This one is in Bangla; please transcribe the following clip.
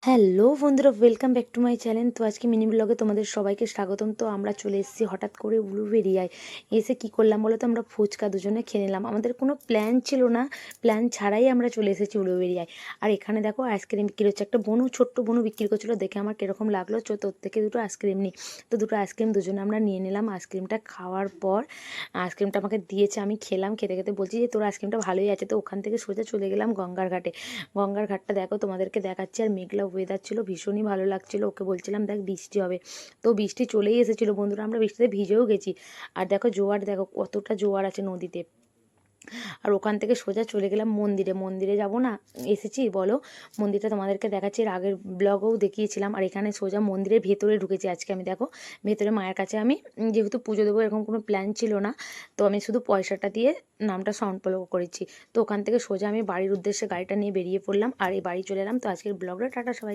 হ্যালো বন্ধুরা, welcome back to my channel. তো আজকে মিনি ব্লগে তোমাদের সবাইকে স্বাগতম। তো আমরা চলে এসেছি হঠাৎ করে উলুবেড়িয়ায়। এসে কি করলাম বলো তো, আমরা ফুচকা দুজনে খেয়ে নিলাম। আমাদের কোনো প্ল্যান ছিল না, প্ল্যান ছাড়াই আমরা চলে এসেছি উলুবেড়িয়ায়। আর এখানে দেখো আইসক্রিম বিক্রি হচ্ছে। একটা বনু, ছোট্ট বনু বিক্রি করছিলো, দেখে আমার কীরকম লাগলো। তোর থেকে দুটো আইসক্রিম নিই। তো দুটো আইসক্রিম দুজনে আমরা নিয়ে নিলাম। আইসক্রিমটা খাওয়ার পর আইসক্রিমটা আমাকে দিয়েছে, আমি খেলাম। খেতে খেতে বলছি যে তোর আইসক্রিমটা ভালোই আছে। তো ওখান থেকে সোজা চলে গেলাম গঙ্গার ঘাটে। গঙ্গার ঘাটটা দেখো তোমাদেরকে দেখাচ্ছি। আর মেঘলা ওয়েদার ছিল, ভীষণই ভালো লাগছিল। ওকে বলছিলাম দেখ বৃষ্টি হবে, তো বৃষ্টি চলেই এসেছিলো বন্ধুরা। আমরা বৃষ্টিতে ভিজেও গেছি। আর দেখো জোয়ার, দেখো কতটা জোয়ার আছে নদীতে। আর ওখান থেকে সোজা চলে গেলাম মন্দিরে। মন্দিরে যাব না, এসেছি বলো, মন্দিরটা তোমাদেরকে দেখাচ্ছি। এর আগের ব্লগেও দেখিয়েছিলাম। আর এখানে সোজা মন্দিরের ভেতরে ঢুকেছি আজকে আমি। দেখো ভেতরে মায়ের কাছে আমি যেহেতু পুজো দেবো, এরকম কোনো প্ল্যান ছিল না, তো আমি শুধু পয়সাটা দিয়ে নামটা সংকল্প করেছি। তো ওখান থেকে সোজা আমি বাড়ির উদ্দেশ্যে গাড়িটা নিয়ে বেরিয়ে পড়লাম। আর এই বাড়ি চলে এলাম। তো আজকের ব্লগটা টাটা সবাই।